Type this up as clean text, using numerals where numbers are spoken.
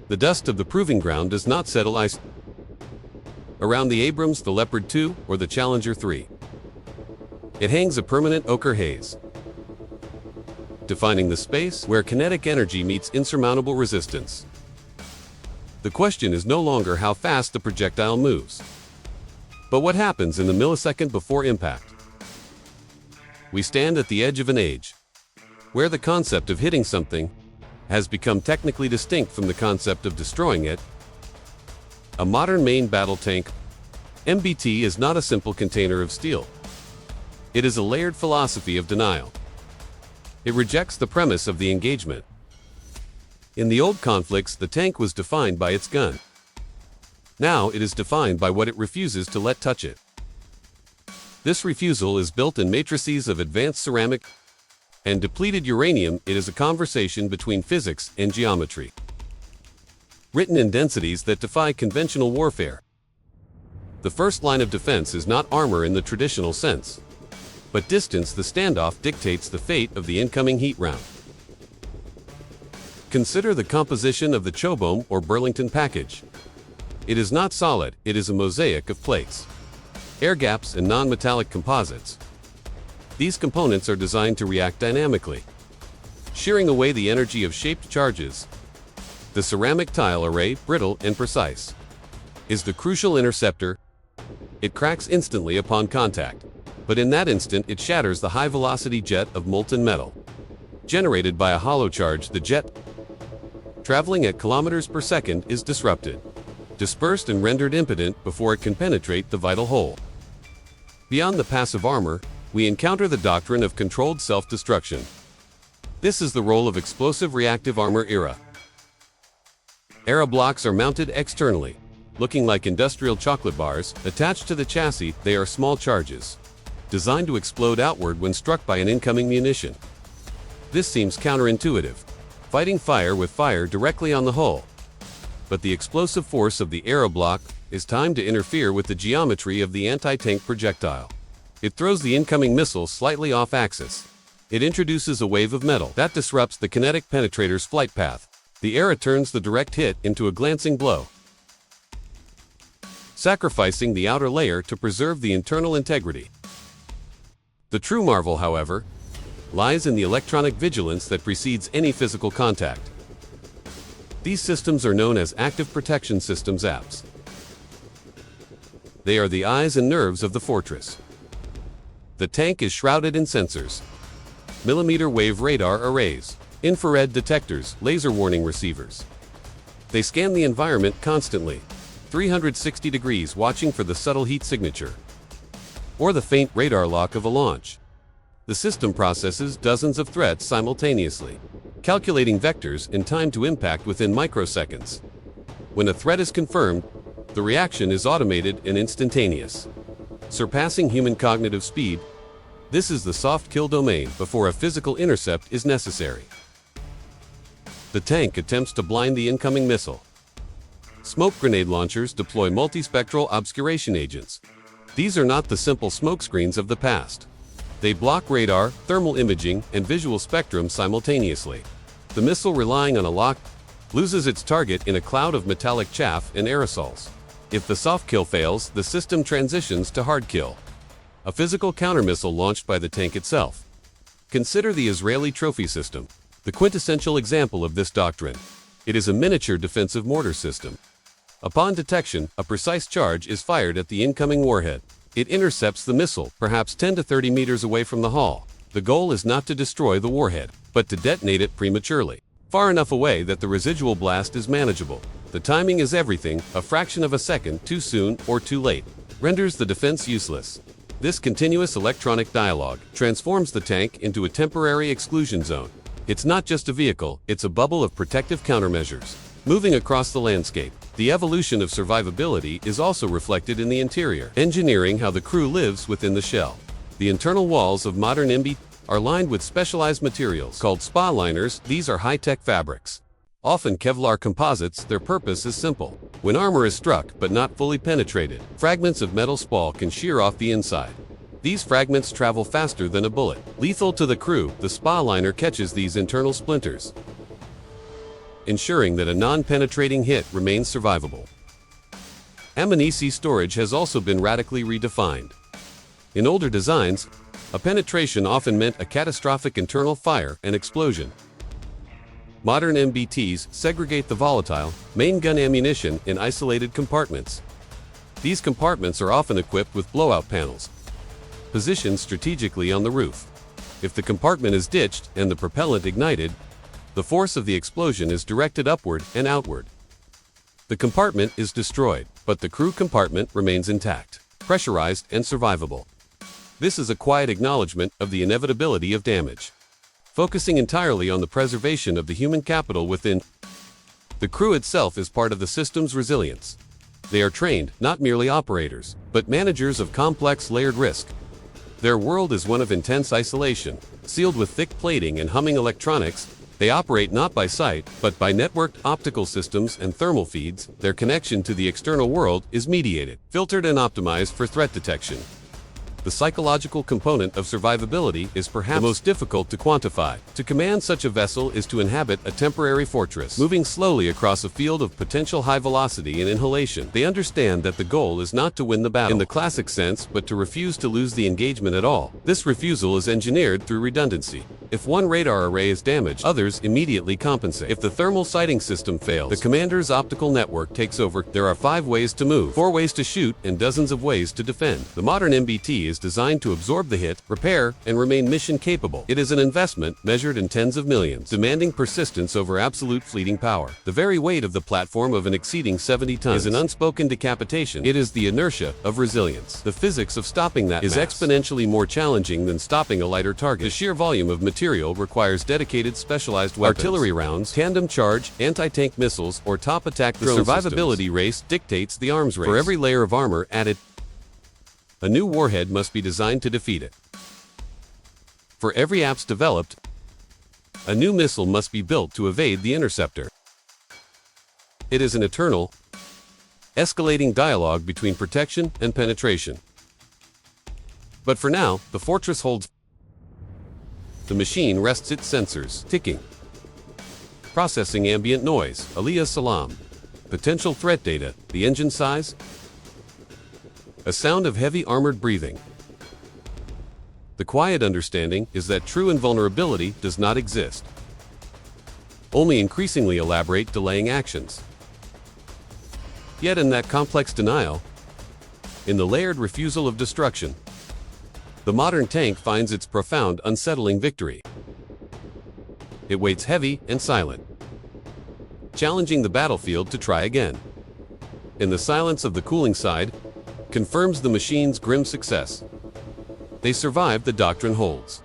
The dust of the proving ground does not settle ice around the Abrams, the Leopard 2, or the Challenger 3. It hangs a permanent ochre haze, defining the space where kinetic energy meets insurmountable resistance. The question is no longer how fast the projectile moves, but what happens in the millisecond before impact. We stand at the edge of an age, where the concept of hitting something has become technically distinct from the concept of destroying it. A modern main battle tank, MBT, is not a simple container of steel. It is a layered philosophy of denial. It rejects the premise of the engagement. In the old conflicts, the tank was defined by its gun. Now it is defined by what it refuses to let touch it. This refusal is built in matrices of advanced ceramic and depleted uranium. It is a conversation between physics and geometry, written in densities that defy conventional warfare. The first line of defense is not armor in the traditional sense, but distance. The standoff dictates the fate of the incoming heat round. Consider the composition of the Chobham or Burlington package. It is not solid, it is a mosaic of plates, air gaps, and non-metallic composites. These components are designed to react dynamically, shearing away the energy of shaped charges. The ceramic tile array, brittle and precise, is the crucial interceptor. It cracks instantly upon contact, but in that instant it shatters the high-velocity jet of molten metal, generated by a hollow charge. The jet, traveling at kilometers per second, is disrupted, dispersed, and rendered impotent before it can penetrate the vital hole. Beyond the passive armor, we encounter the doctrine of controlled self-destruction. This is the role of explosive reactive armor era. Era blocks are mounted externally, looking like industrial chocolate bars. Attached to the chassis, they are small charges, designed to explode outward when struck by an incoming munition. This seems counterintuitive, fighting fire with fire directly on the hull. But the explosive force of the era block is timed to interfere with the geometry of the anti-tank projectile. It throws the incoming missile slightly off axis. It introduces a wave of metal that disrupts the kinetic penetrator's flight path. The era turns the direct hit into a glancing blow, sacrificing the outer layer to preserve the internal integrity. The true marvel, however, lies in the electronic vigilance that precedes any physical contact. These systems are known as Active Protection Systems (APS). They are the eyes and nerves of the fortress. The tank is shrouded in sensors, millimeter wave radar arrays, infrared detectors, laser warning receivers. They scan the environment constantly, 360 degrees, watching for the subtle heat signature or the faint radar lock of a launch. The system processes dozens of threats simultaneously, calculating vectors and time to impact within microseconds. When a threat is confirmed, the reaction is automated and instantaneous, surpassing human cognitive speed. This is the soft kill domain before a physical intercept is necessary. The tank attempts to blind the incoming missile. Smoke grenade launchers deploy multispectral obscuration agents. These are not the simple smokescreens of the past. They block radar, thermal imaging, and visual spectrum simultaneously. The missile, relying on a lock, loses its target in a cloud of metallic chaff and aerosols. If the soft kill fails, the system transitions to hard kill, a physical countermissile launched by the tank itself. Consider the Israeli trophy system, the quintessential example of this doctrine. It is a miniature defensive mortar system. Upon detection, a precise charge is fired at the incoming warhead. It intercepts the missile, perhaps 10 to 30 meters away from the hull. The goal is not to destroy the warhead, but to detonate it prematurely, far enough away that the residual blast is manageable. The timing is everything. A fraction of a second too soon or too late renders the defense useless. This continuous electronic dialogue transforms the tank into a temporary exclusion zone. It's not just a vehicle, it's a bubble of protective countermeasures moving across the landscape. The evolution of survivability is also reflected in the interior engineering, how the crew lives within the shell. The internal walls of modern MB are lined with specialized materials called spa liners. These are high-tech fabrics, often Kevlar composites. Their purpose is simple. When armor is struck but not fully penetrated, fragments of metal spall can shear off the inside. These fragments travel faster than a bullet. Lethal to the crew, the spa liner catches these internal splinters, ensuring that a non-penetrating hit remains survivable. Ammunition storage has also been radically redefined. In older designs, a penetration often meant a catastrophic internal fire and explosion. Modern MBTs segregate the volatile, main gun ammunition in isolated compartments. These compartments are often equipped with blowout panels, positioned strategically on the roof. If the compartment is ditched and the propellant ignited, the force of the explosion is directed upward and outward. The compartment is destroyed, but the crew compartment remains intact, pressurized and survivable. This is a quiet acknowledgement of the inevitability of damage, focusing entirely on the preservation of the human capital within. The crew itself is part of the system's resilience. They are trained, not merely operators, but managers of complex layered risk. Their world is one of intense isolation, sealed with thick plating and humming electronics. They operate not by sight, but by networked optical systems and thermal feeds. Their connection to the external world is mediated, filtered and optimized for threat detection. The psychological component of survivability is perhaps the most difficult to quantify. To command such a vessel is to inhabit a temporary fortress, moving slowly across a field of potential high velocity and inhalation. They understand that the goal is not to win the battle in the classic sense, but to refuse to lose the engagement at all. This refusal is engineered through redundancy. If one radar array is damaged, others immediately compensate. If the thermal sighting system fails, the commander's optical network takes over. There are 5 ways to move, 4 ways to shoot, and dozens of ways to defend. The modern MBT is designed to absorb the hit, repair, and remain mission capable. It is an investment measured in tens of millions, demanding persistence over absolute fleeting power. The very weight of the platform of an exceeding 70 tons is an unspoken decapitation. It is the inertia of resilience. The physics of stopping that is exponentially more challenging than stopping a lighter target. The sheer volume of material requires dedicated specialized weapons, artillery rounds, tandem charge, anti-tank missiles, or top attack drone systems. The survivability race dictates the arms race. For every layer of armor added, a new warhead must be designed to defeat it. For every apps developed, a new missile must be built to evade the interceptor. It is an eternal, escalating dialogue between protection and penetration. But for now, the fortress holds. The machine rests its sensors, ticking, processing ambient noise, Aliyah Salam, potential threat data, the engine size, a sound of heavy armored breathing. The quiet understanding is that true invulnerability does not exist. Only increasingly elaborate delaying actions. Yet in that complex denial, in the layered refusal of destruction, the modern tank finds its profound, unsettling victory. It waits heavy and silent, challenging the battlefield to try again. In the silence of the cooling side, confirms the machine's grim success. They survived, the doctrine holds.